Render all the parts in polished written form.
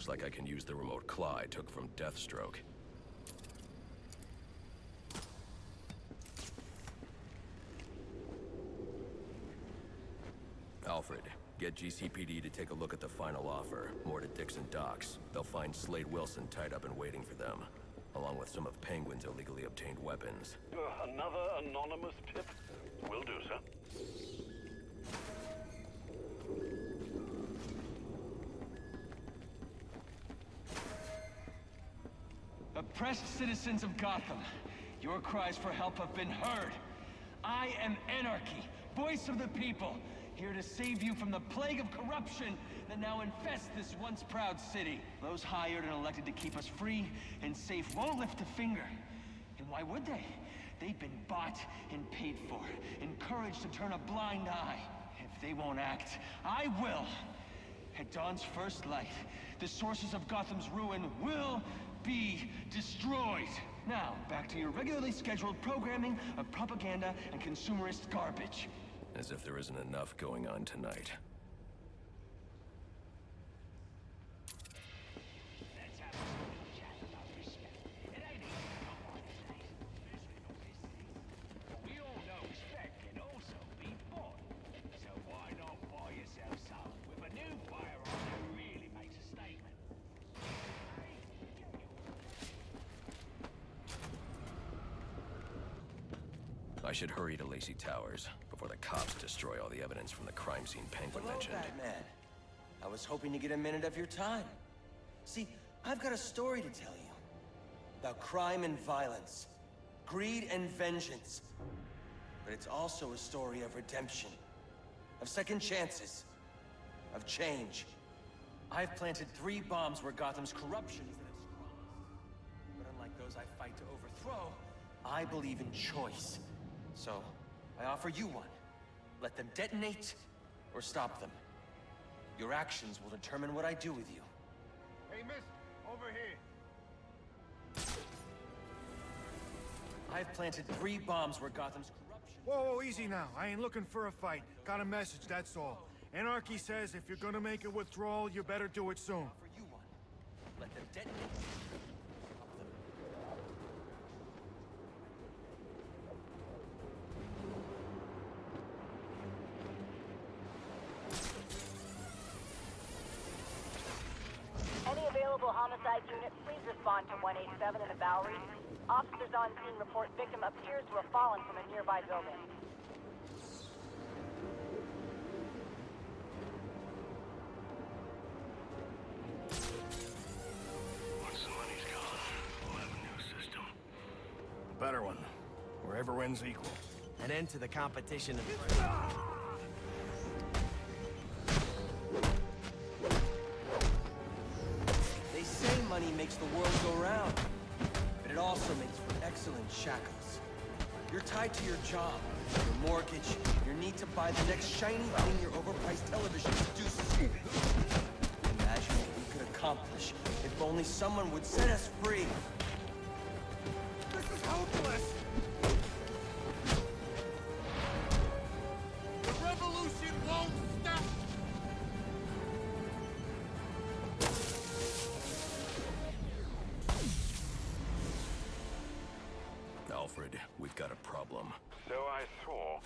Looks like I can use the remote claw I took from Deathstroke. Alfred, get GCPD to take a look at the final offer. More to Dixon Docks. They'll find Slade Wilson tied up and waiting for them, along with some of Penguin's illegally obtained weapons. Another anonymous tip? Will do, sir. Oppressed citizens of Gotham, your cries for help have been heard. I am Anarchy, voice of the people, here to save you from the plague of corruption that now infests this once proud city. Those hired and elected to keep us free and safe won't lift a finger. And why would they? They've been bought and paid for, encouraged to turn a blind eye. If they won't act, I will. At dawn's first light, the sources of Gotham's ruin will be destroyed. Now, back to your regularly scheduled programming of propaganda and consumerist garbage. As if there isn't enough going on tonight. Let's have a little chat about respect. It ain't easy to come by these days, especially not this city. But we all know respect can also be bought. So why not buy yourself some with a new firearm that really makes a statement? Hey, get your... I should hurry to Lacey Towers before the cops destroy all the evidence from the crime scene Penguin mentioned. Batman. I was hoping to get a minute of your time. See, I've got a story to tell you. About crime and violence. Greed and vengeance. But it's also a story of redemption. Of second chances. Of change. I've planted 3 bombs where Gotham's corruption is at its strongest. But unlike those I fight to overthrow, I believe in choice. So, I offer you one. Let them detonate, or stop them. Your actions will determine what I do with you. Hey, miss, over here. I've planted 3 bombs where Gotham's corruption... Whoa, easy now. I ain't looking for a fight. Got a message, that's all. Anarchy says if you're gonna make a withdrawal, you better do it soon. Offer you one. Let them detonate. Stop them. Any available homicide units, please respond to 187 in the Bowery. Officers on scene report victim appears to have fallen from a nearby building. Once the money's gone, we'll have a new system. A better one, where everyone's equal. An end to the competition of... They say money makes the world go round, but it also makes for excellent shackles. You're tied to your job, your mortgage, your need to buy the next shiny thing your overpriced television seduces you. Imagine what we could accomplish if only someone would set us free. This is hopeless! The revolution won't stop! Alfred, we've got a problem. So I saw.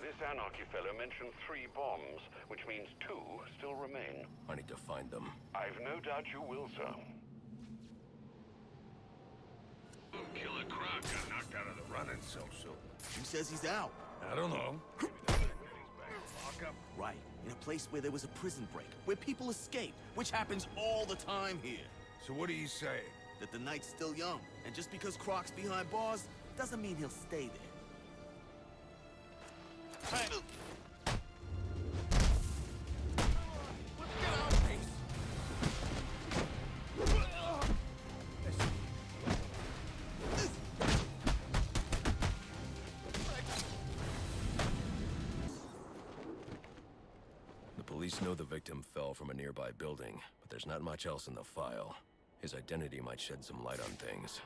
This Anarchy fellow mentioned 3 bombs, which means 2 still remain. I need to find them. I've no doubt you will, sir. Killer Croc got knocked out of the running so soon. Who says he's out? I don't know. Right, in a place where there was a prison break, where people escape, which happens all the time here. So what do you say? That the night's still young, and just because Croc's behind bars, doesn't mean he'll stay there. Hey. Let's get out of peace! The police know the victim fell from a nearby building, but there's not much else in the file. His identity might shed some light on things.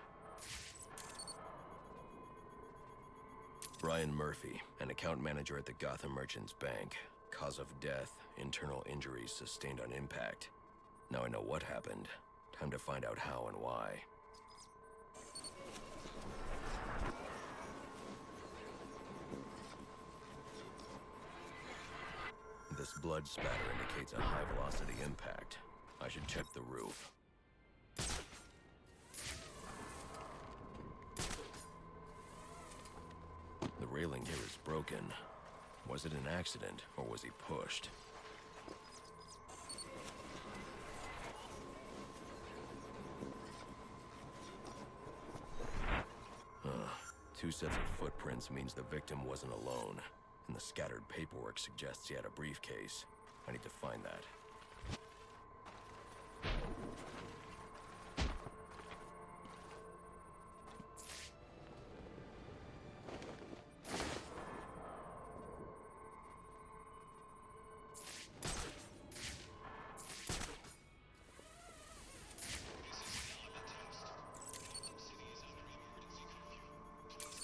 Brian Murphy, an account manager at the Gotham Merchants Bank. Cause of death, internal injuries sustained on impact. Now I know what happened. Time to find out how and why. This blood spatter indicates a high-velocity impact. I should check the roof. The railing here is broken. Was it an accident, or was he pushed? Two sets of footprints means the victim wasn't alone, and the scattered paperwork suggests he had a briefcase. I need to find that.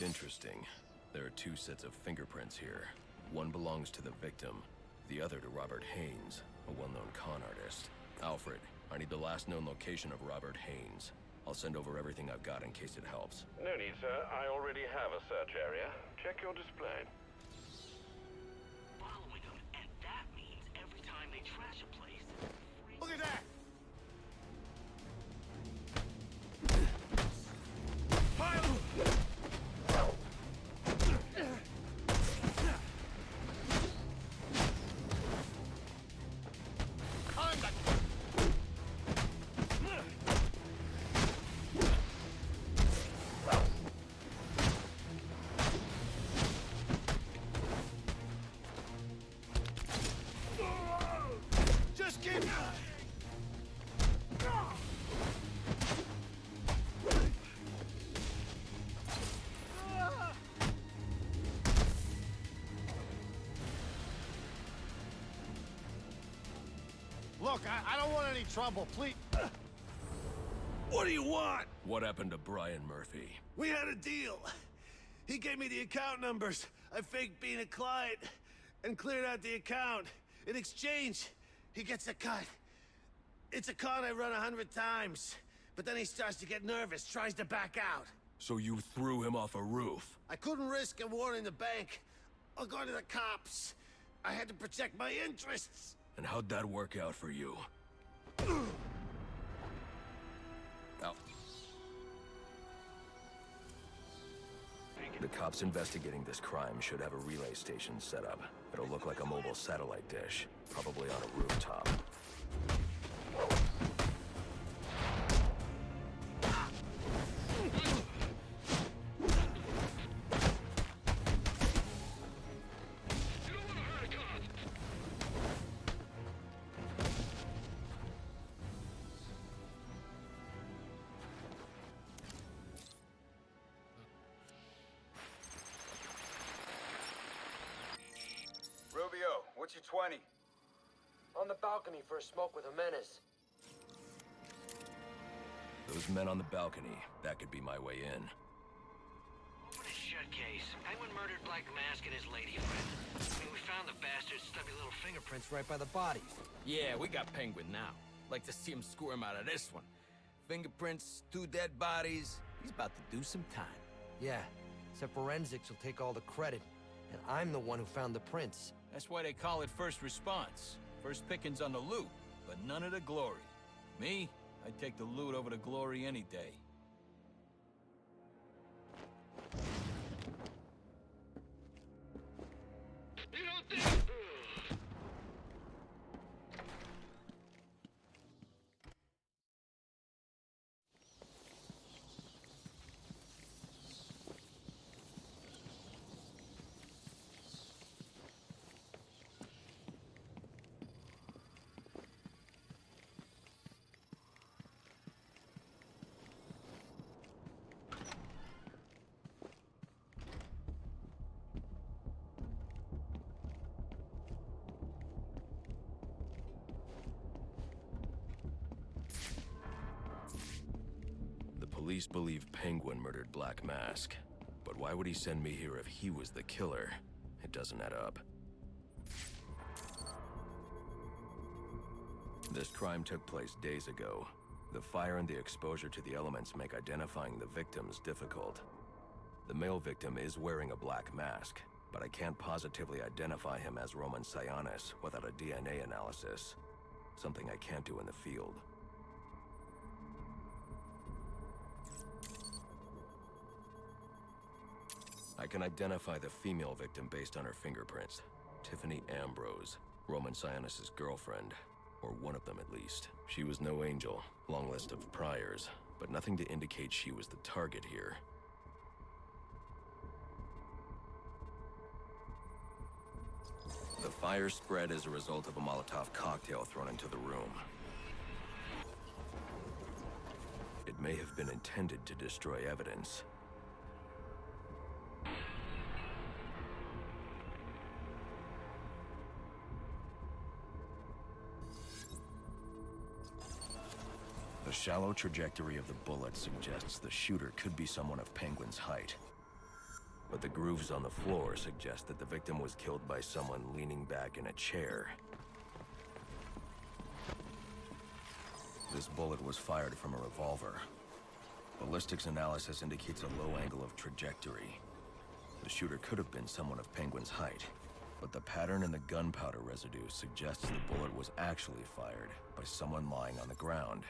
Interesting. There are two sets of fingerprints here. One belongs to the victim, the other to Robert Haynes, a well-known con artist. Alfred, I need the last known location of Robert Haynes. I'll send over everything I've got in case it helps. No need, sir. I already have a search area. Check your display. Following them, and that means every time they trash a place... Look at that! Look, I don't want any trouble, please. What do you want? What happened to Brian Murphy? We had a deal. He gave me the account numbers. I faked being a client and cleared out the account. In exchange, he gets a cut. It's a con I run 100 times. But then he starts to get nervous, tries to back out. So you threw him off a roof? I couldn't risk him warning the bank or going to the cops. I had to protect my interests. And how'd that work out for you? Ow. The cops investigating this crime should have a relay station set up. It'll look like a mobile satellite dish, probably on a rooftop. Rubio, what's your 20? On the balcony for a smoke with a menace. Those men on the balcony, that could be my way in. Open his shut case. Penguin murdered Black Mask and his lady friend. I mean, we found the bastard's stubby little Fingerprints right by the bodies. Yeah, we got Penguin now. Like to see him squirm out of this one. Fingerprints, two dead bodies. He's about to do some time. Yeah, except forensics will take all the credit. And I'm the one who found the prints. That's why they call it first response. First pickings on the loot, but none of the glory. Me, I'd take the loot over the glory any day. You don't think... Police believe Penguin murdered Black Mask. But why would he send me here if he was the killer? It doesn't add up. This crime took place days ago. The fire and the exposure to the elements make identifying the victims difficult. The male victim is wearing a black mask, but I can't positively identify him as Roman Sionis without a DNA analysis. Something I can't do in the field. I can identify the female victim based on her fingerprints. Tiffany Ambrose, Roman Sionis' girlfriend. Or one of them at least. She was no angel, long list of priors, but nothing to indicate she was the target here. The fire spread as a result of a Molotov cocktail thrown into the room. It may have been intended to destroy evidence. The shallow trajectory of the bullet suggests the shooter could be someone of Penguin's height. But the grooves on the floor suggest that the victim was killed by someone leaning back in a chair. This bullet was fired from a revolver. Ballistics analysis indicates a low angle of trajectory. The shooter could have been someone of Penguin's height, but the pattern in the gunpowder residue suggests the bullet was actually fired by someone lying on the ground.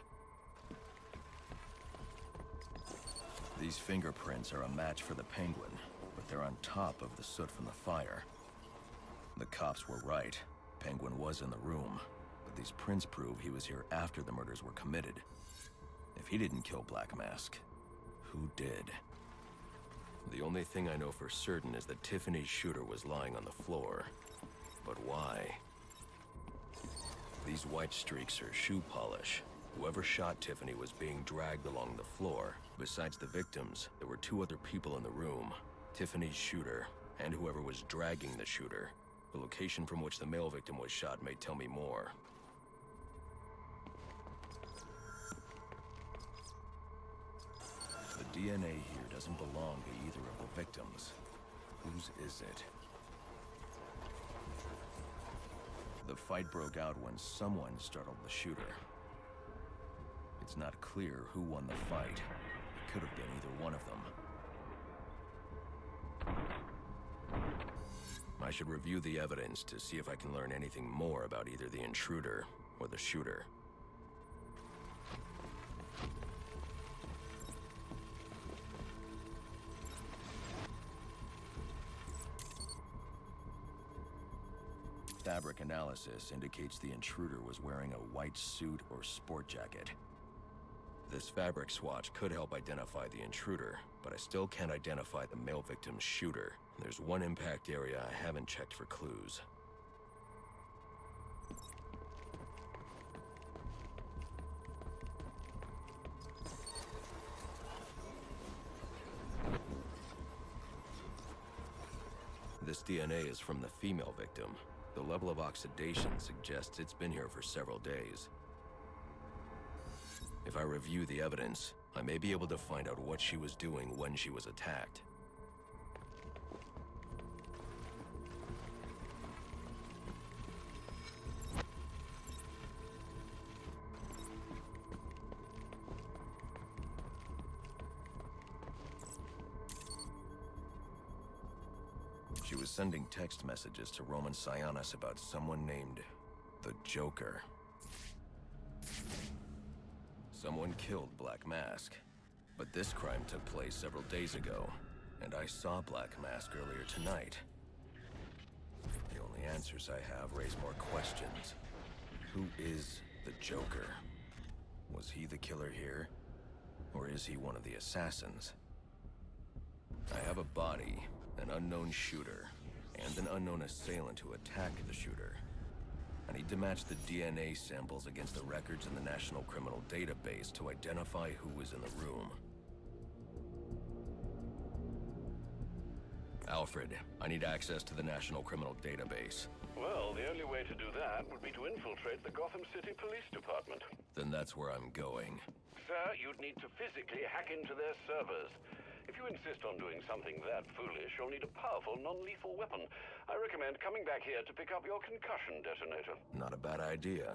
These fingerprints are a match for the Penguin, but they're on top of the soot from the fire. The cops were right. Penguin was in the room, but these prints prove he was here after the murders were committed. If he didn't kill Black Mask, who did? The only thing I know for certain is that Tiffany's shooter was lying on the floor. But why? These white streaks are shoe polish. Whoever shot Tiffany was being dragged along the floor. Besides the victims, there were two other people in the room. Tiffany's shooter, and whoever was dragging the shooter. The location from which the male victim was shot may tell me more. The DNA here doesn't belong to either of the victims. Whose is it? The fight broke out when someone startled the shooter. It's not clear who won the fight. It could have been either one of them. I should review the evidence to see if I can learn anything more about either the intruder or the shooter. Fabric analysis indicates the intruder was wearing a white suit or sport jacket. This fabric swatch could help identify the intruder, but I still can't identify the male victim's shooter. There's one impact area I haven't checked for clues. This DNA is from the female victim. The level of oxidation suggests it's been here for several days. If I review the evidence, I may be able to find out what she was doing when she was attacked. She was sending text messages to Roman Sionis about someone named the Joker. Someone killed Black Mask, but this crime took place several days ago, and I saw Black Mask earlier tonight. The only answers I have raise more questions. Who is the Joker? Was he the killer here? Or is he one of the assassins? I have a body, an unknown shooter, and an unknown assailant who attacked the shooter. I need to match the DNA samples against the records in the National Criminal Database to identify who was in the room. Alfred, I need access to the National Criminal Database. Well, the only way to do that would be to infiltrate the Gotham City Police Department. Then that's where I'm going. Sir, you'd need to physically hack into their servers. If you insist on doing something that foolish, you'll need a powerful, non-lethal weapon. I recommend coming back here to pick up your concussion detonator. Not a bad idea.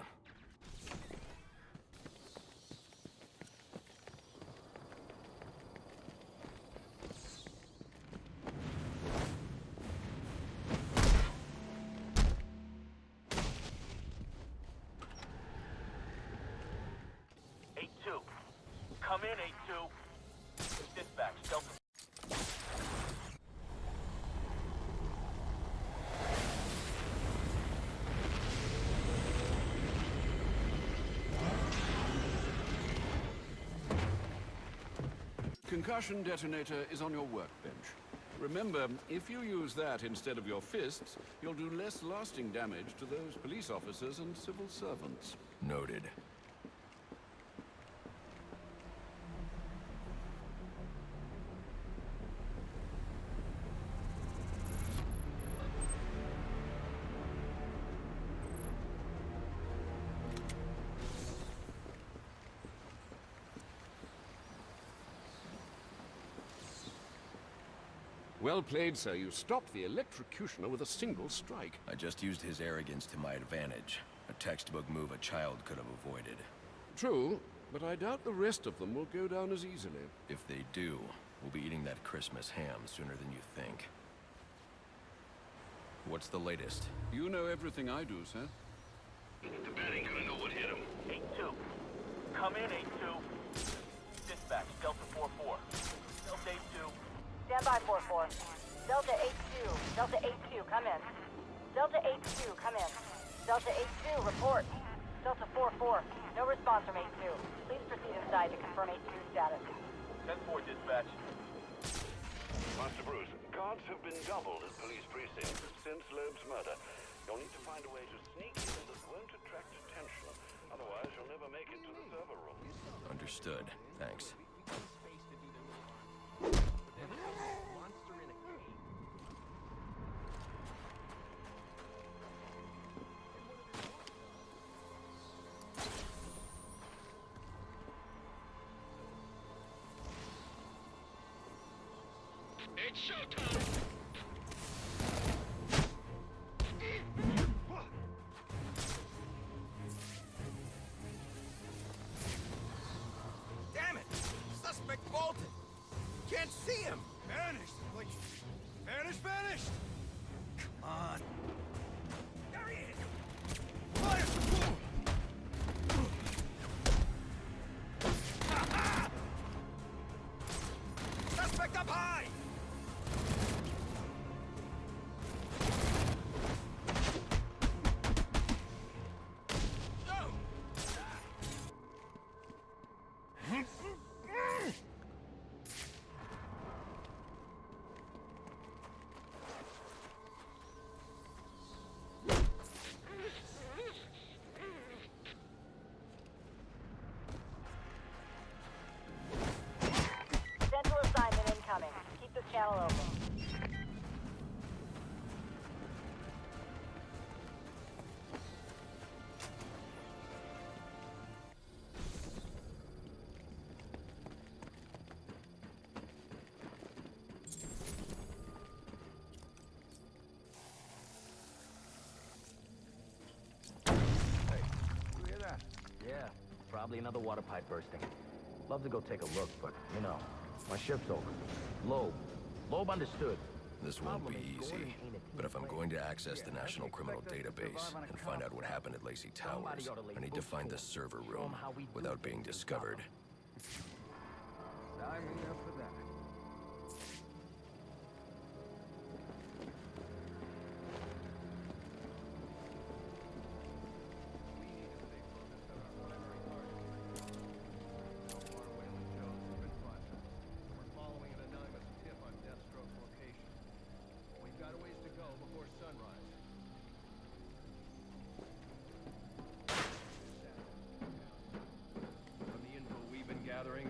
Come in, 8-2. Dispatch, Delta. Concussion detonator is on your workbench. Remember, if you use that instead of your fists, you'll do less lasting damage to those police officers and civil servants. Noted. Well played, sir. You stopped the electrocutioner with a single strike. I just used his arrogance to my advantage. A textbook move a child could have avoided. True, but I doubt the rest of them will go down as easily. If they do, we'll be eating that Christmas ham sooner than you think. What's the latest? You know everything I do, sir. The bat ain't gonna know what hit him. 8-2. Come in, 8-2. Dispatch, Delta 4-4. Delta 8-2. Stand by 4-4. Delta 8-2. Delta 8-2, come in. Delta 8-2, come in. Delta 8-2, report. Delta 4-4. No response from 8-2. Please proceed inside to confirm 8-2 status. 10-4, dispatch. Master Bruce, guards have been doubled at police precincts since Loeb's murder. You'll need to find a way to sneak in that won't attract attention. Otherwise, you'll never make it to the server room. Understood. Thanks. It's showtime! Damn it! Suspect bolted! Can't see him! Vanished! Like, vanished! Come on! There he is! Fire! Suspect up high! Central assignment incoming. Keep this channel open. You hear that? Yeah, probably another water pipe bursting. Love to go take a look, but, you know, my ship's over. Loeb understood. This won't be easy, but if I'm going to access the National Criminal Database and find out what happened at Lacey Towers, I need to find the server room without being discovered. Sign me up for that.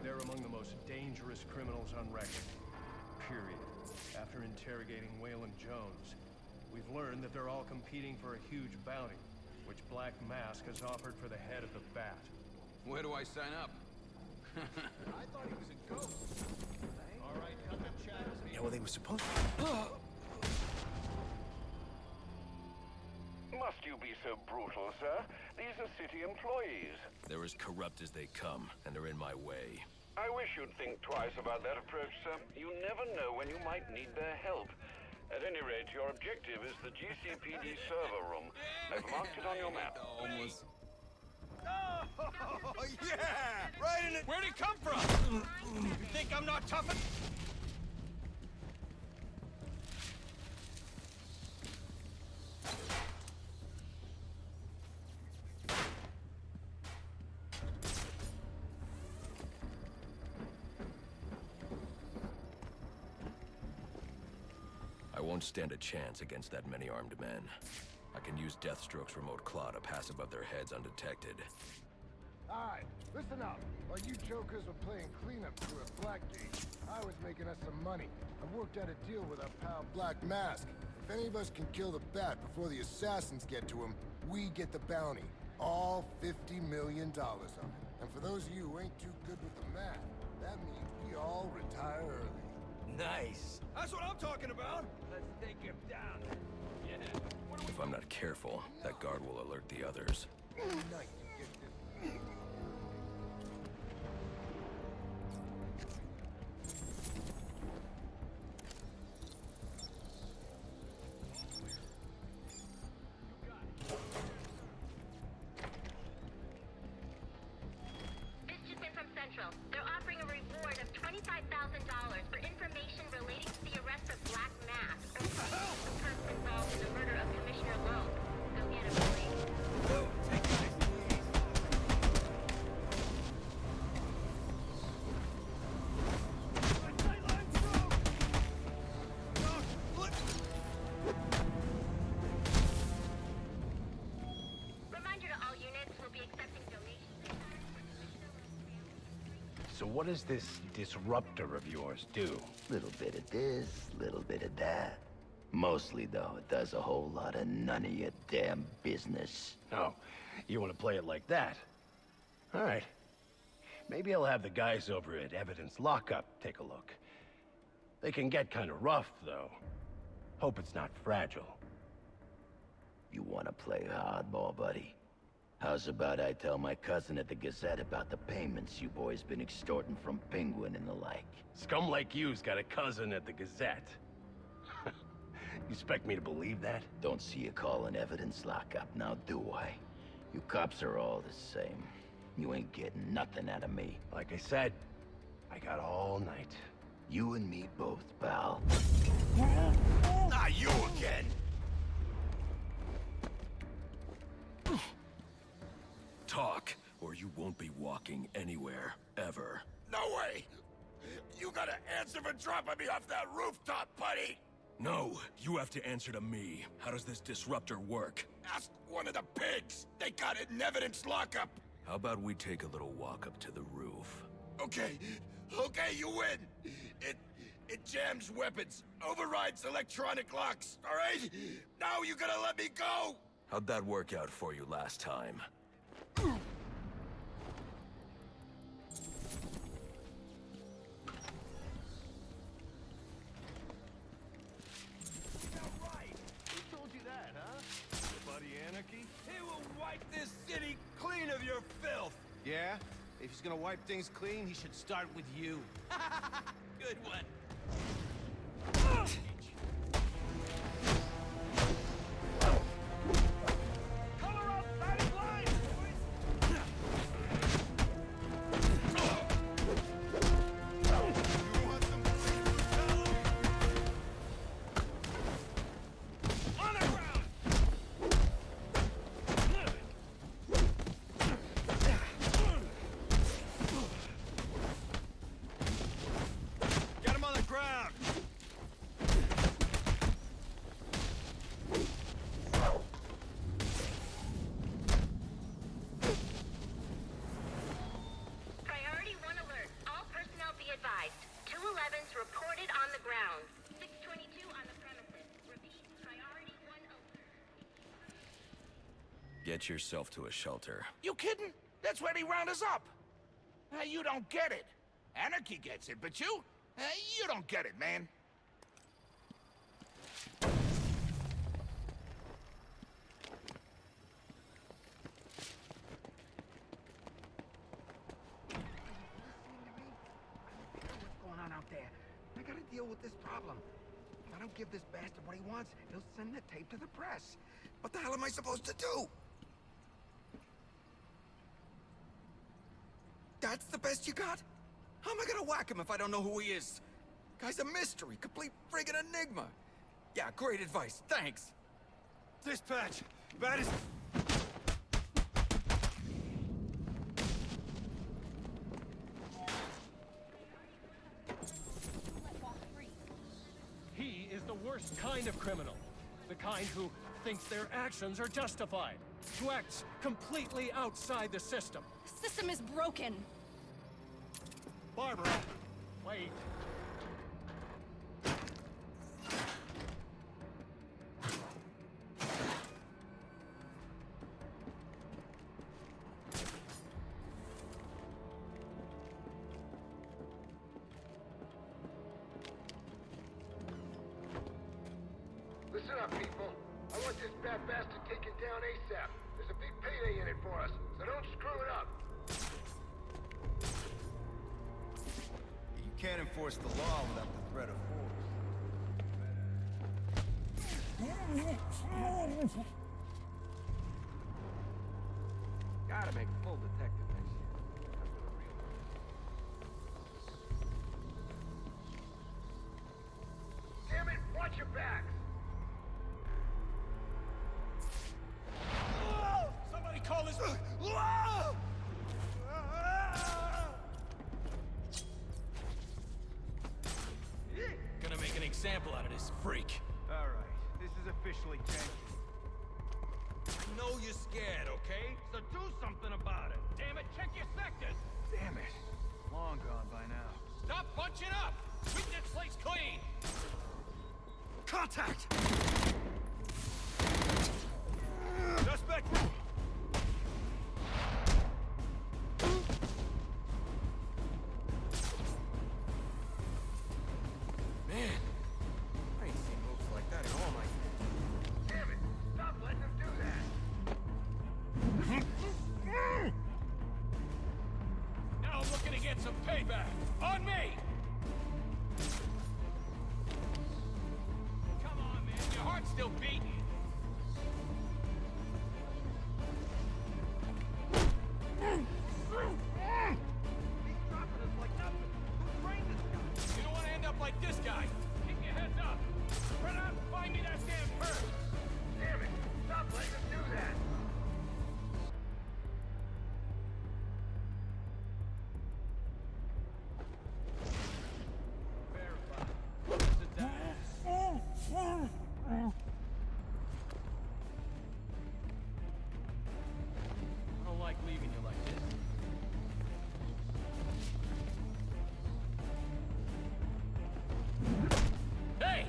They're among the most dangerous criminals on record. Period. After interrogating Waylon Jones, we've learned that they're all competing for a huge bounty, which Black Mask has offered for the head of the Bat. Where do I sign up? I thought he was a ghost. All right, cut the chat. Yeah, well, they were supposed to... Must you be so brutal, sir? These are city employees. They're as corrupt as they come, and they're in my way. I wish you'd think twice about that approach, sir. You never know when you might need their help. At any rate, your objective is the GCPD server room. I've marked it on your map. Oh, yeah! Right in it! Where'd he come from? You think I'm not tough enough? I won't stand a chance against that many armed men. I can use Deathstroke's remote claw to pass above their heads undetected. Alright, listen up. While you jokers were playing cleanup crew at Blackgate, I was making us some money. I worked out a deal with our pal Black Mask. If any of us can kill the Bat before the assassins get to him, we get the bounty. All $50 million of it. And for those of you who ain't too good with the math, that means we all retire early. Nice. That's what I'm talking about! Let's take him down. Yeah. If I'm not careful, that guard will alert the others. Night to get this. This just in from Central. They're offering a reward of $25,000 for information relating to the arrest of Black Mask, or the person involved in the murder of Commissioner Loeb. Go get him, please. Reminder to all units, we'll be accepting donations. So what does this disruptor of yours do? Little bit of this, little bit of that. Mostly, though, it does a whole lot of none of your damn business. Oh, you want to play it like that? All right. Maybe I'll have the guys over at Evidence Lockup take a look. They can get kind of rough, though. Hope it's not fragile. You want to play hardball, buddy? How's about I tell my cousin at the Gazette about the payments you boys been extorting from Penguin and the like? Scum like you's got a cousin at the Gazette. You expect me to believe that? Don't see you calling Evidence Lockup, now do I? You cops are all the same. You ain't getting nothing out of me. Like I said, I got all night. You and me both, pal. Not you again! Talk, or you won't be walking anywhere, ever. No way! You gotta answer for dropping me off that rooftop, buddy! No, you have to answer to me. How does this disruptor work? Ask one of the pigs! They got it in Evidence Lockup! How about we take a little walk up to the roof? Okay, you win! It jams weapons, overrides electronic locks, alright? Now you gotta let me go! How'd that work out for you last time? He will wipe this city clean of your filth! Yeah? If he's gonna wipe things clean, he should start with you. Good one. Color outside of line, boys! You want some brutality? On the ground! Get him on the ground! Priority 1 alert. All personnel be advised. 211's reported on the ground. 622 on the premises. Repeat, priority 1 alert. Get yourself to a shelter. You kidding? That's where they round us up. You don't get it. Anarchy gets it, but you don't get it, man. What's going on out there? I gotta deal with this problem. If I don't give this bastard what he wants, he'll send the tape to the press. What the hell am I supposed to do? That's the best you got? How am I gonna whack him if I don't know who he is? Guy's a mystery, complete friggin' enigma. Yeah, great advice, thanks. Dispatch! Bat is... He is the worst kind of criminal. The kind who thinks their actions are justified. Who acts completely outside the system. The system is broken. Barbara, wait. Listen up, people. I want this bad bastard taken down ASAP. There's a big payday in it for us, so don't screw it up. You can't enforce the law without the threat of force. Gotta make full detective next year. Damn it, watch your backs! Somebody call this... Gonna make an example out of this freak. All right, this is officially canceled. I know you're scared, okay? So do something about it. Damn it, check your sectors. Damn it. Long gone by now. Stop bunching up. Sweep this place clean. Contact! Suspect! Man, I ain't seen moves like that in all my years. Damn it! Stop letting him do that! Now I'm looking to get some payback. On me! Come on, man. Your heart's still beating. He's dropping us like nothing. Who trained this guy? You don't want to end up like this guy. Keep your heads up. Run out and find me that damn purse. Damn it! Stop letting him do that! Verify. Sit down. I don't like leaving you like this. Hey!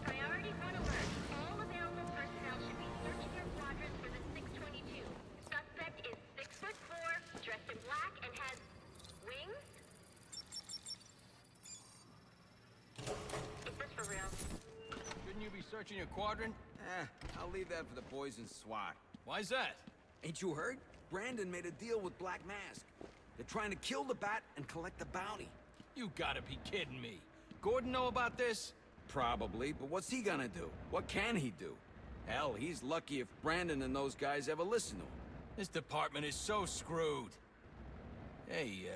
Priority 1 alert. All available personnel should be searching your quadrants for the 622. Suspect is 6'4", dressed in black, and has wings? Is this for real? Shouldn't you be searching your quadrant? I'll leave that for the boys in SWAT. Why's that? Ain't you heard? Brandon made a deal with Black Mask. They're trying to kill the Bat and collect the bounty. You gotta be kidding me. Gordon know about this? Probably, but what's he gonna do? What can he do? Hell, he's lucky if Brandon and those guys ever listen to him. This department is so screwed. Hey,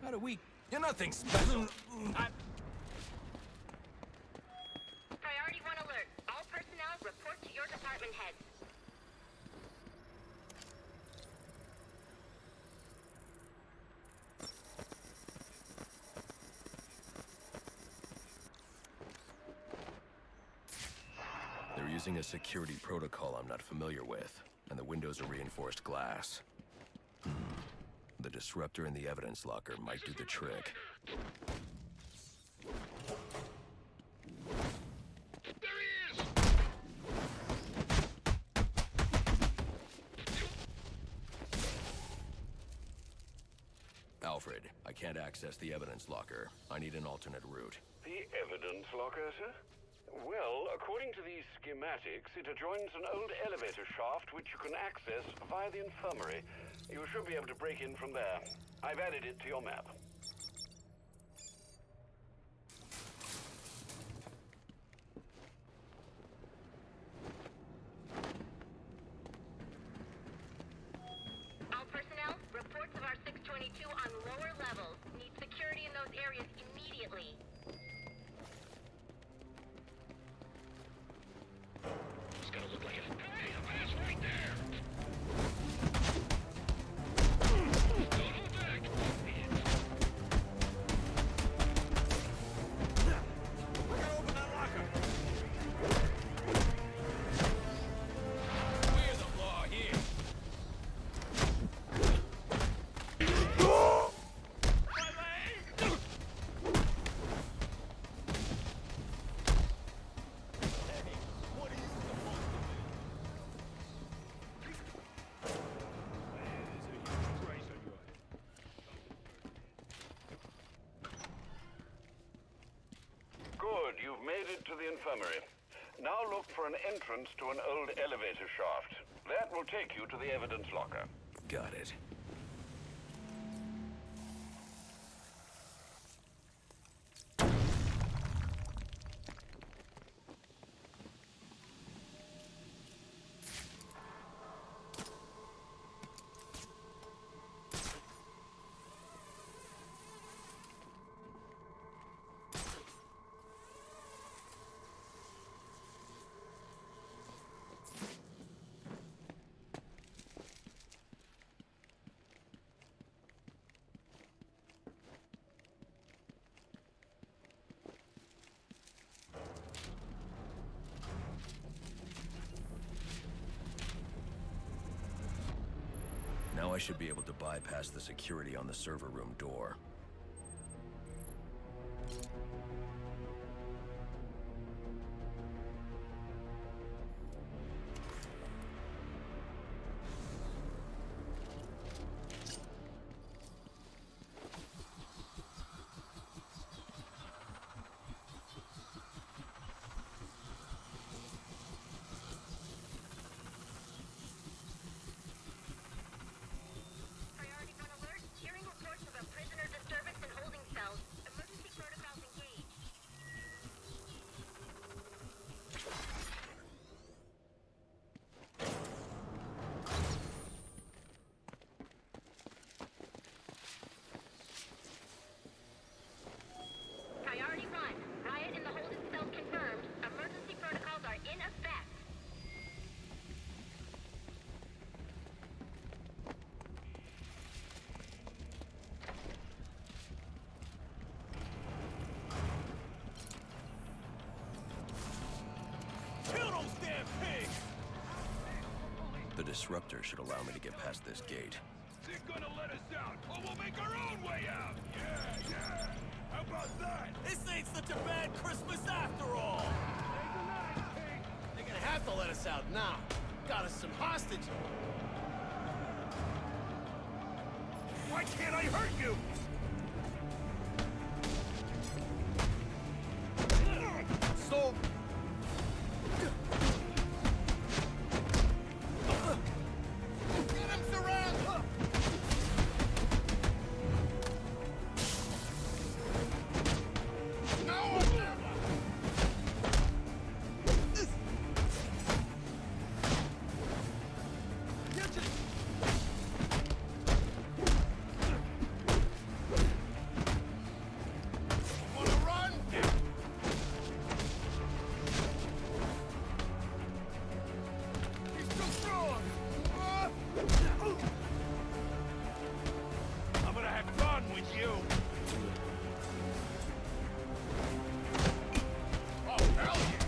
how do we... You're nothing special. Priority 1 alert. All personnel report to your department heads. They're using a security protocol I'm not familiar with, and the windows are reinforced glass. The disruptor in the evidence locker might do the trick. Alfred, I can't access the evidence locker. I need an alternate route. The evidence locker, sir? Well, according to these schematics, it adjoins an old elevator shaft which you can access via the infirmary. You should be able to break in from there. I've added it to your map. Boulevard 622 on lower levels. Need security in those areas immediately. It's gonna look like it's... Hey, the mask right there! Don't hold back! We gotta open that locker! We're the law here. Good, you've made it to the infirmary. Now look for an entrance to an old elevator shaft. That will take you to the evidence locker. Got it. Now I should be able to bypass the security on the server room door. Priority 1 alert. Hearing reports of a prisoner disturbance in holding cells. Emergency protocols engaged. Priority 1. Riot in the holding cells confirmed. Emergency protocols are in effect. Kill those damn pigs! The disruptor should allow me to get past this gate. They're gonna let us out, or we'll make our own way out! Yeah, yeah! How about that? This ain't such a bad Christmas after all! They're gonna have to let us out now. Got us some hostages. Why can't I hurt you? So... Get him, Saran! Now or never! Wanna run? He's too strong! I'm gonna have fun with you! Oh, hell yeah!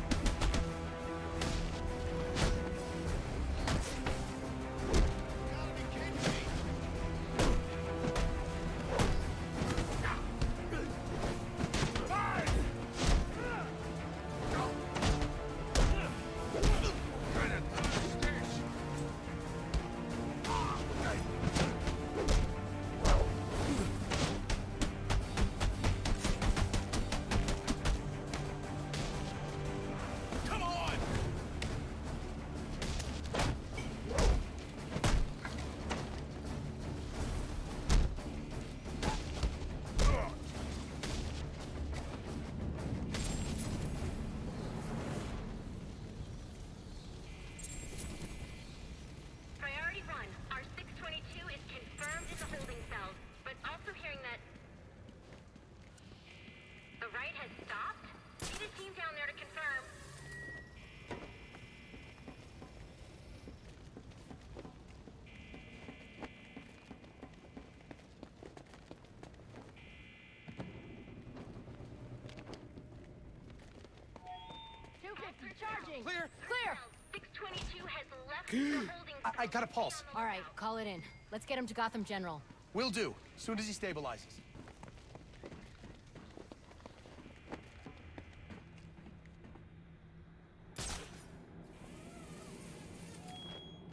They're charging. Clear. Clear. 622 has left the holding. I got a pulse. All right, call it in. Let's get him to Gotham General. Will do, soon as he stabilizes.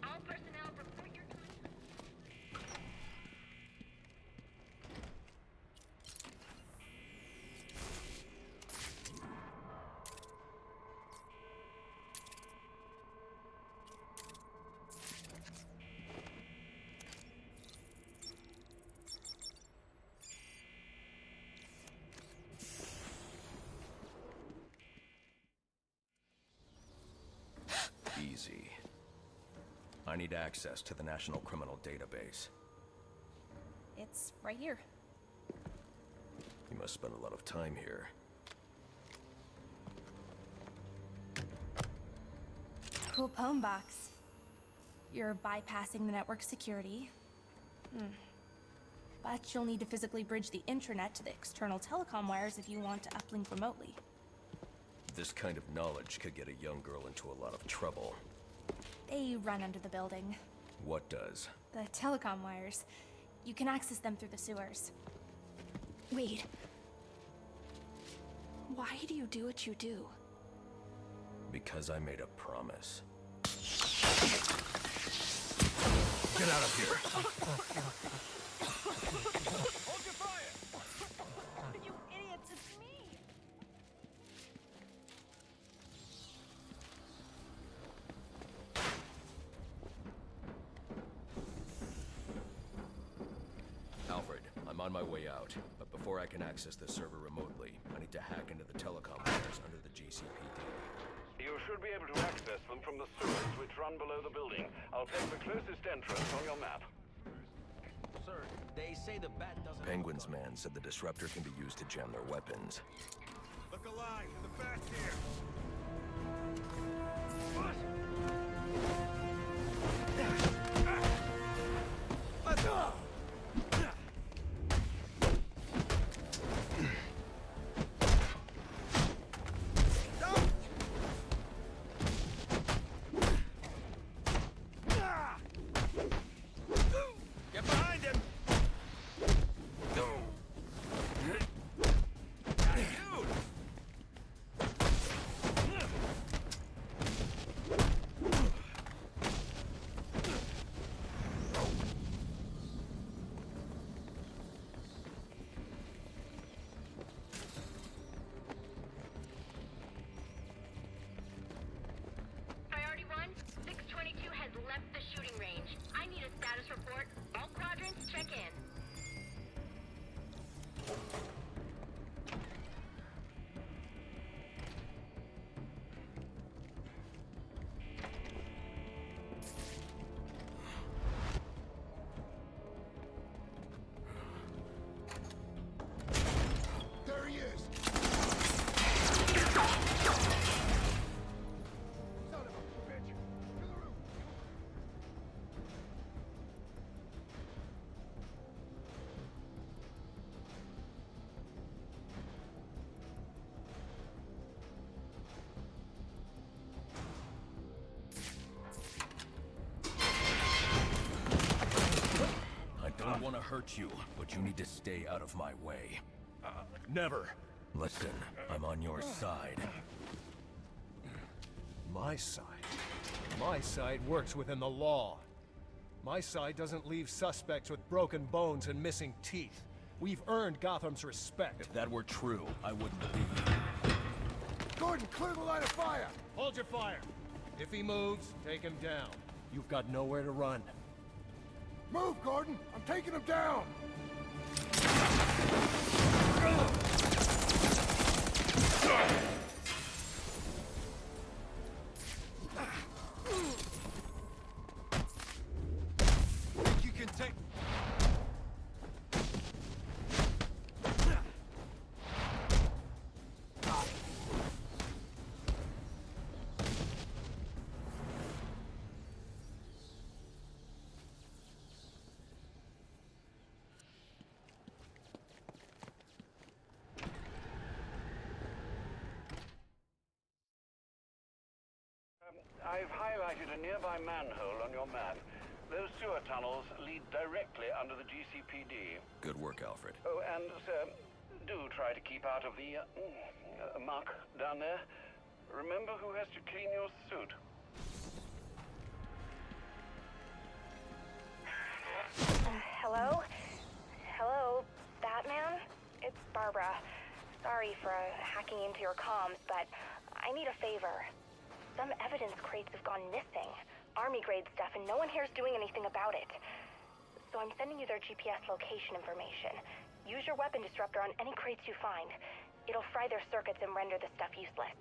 All personnel report your Easy. I need access to the National Criminal Database. It's right here. You must spend a lot of time here. Cool poem box. You're bypassing the network security. But you'll need to physically bridge the intranet to the external telecom wires if you want to uplink remotely. This kind of knowledge could get a young girl into a lot of trouble. They run under the building. What does? The telecom wires. You can access them through the sewers. Wait. Why do you do what you do? Because I made a promise. Get out of here! Hold your fire! You idiots, it's me! Alfred, I'm on my way out, but before I can access the server remotely, I need to hack into the telecom wires under the GCPD. You should be able to access them from the sewers which run below the building. I'll take the closest entrance on your map. Sir, they say the bat doesn't... Penguin's man said the disruptor can be used to jam their weapons. Look alive, the bat's here. Let's go! Get behind him! Priority 1, 622 has left the shooting range. I need a status report. All quadrants, check in. There he is! Son of a bitch! To the roof! I don't want to hurt you, but you need to stay out of my way. Never. Listen, I'm on your side. My side? My side works within the law. My side doesn't leave suspects with broken bones and missing teeth. We've earned Gotham's respect. If that were true, I wouldn't leave you. Gordon, clear the line of fire! Hold your fire. If he moves, take him down. You've got nowhere to run. Move, Gordon! I'm taking him down! You can take... I've highlighted a nearby manhole on your map. Those sewer tunnels lead directly under the GCPD. Good work, Alfred. Oh, and, sir, do try to keep out of the, muck down there. Remember who has to clean your suit. Hello? Hello, Batman? It's Barbara. Sorry for hacking into your comms, but I need a favor. Some evidence crates have gone missing. Army-grade stuff, and no one here's doing anything about it. So I'm sending you their GPS location information. Use your weapon disruptor on any crates you find. It'll fry their circuits and render the stuff useless.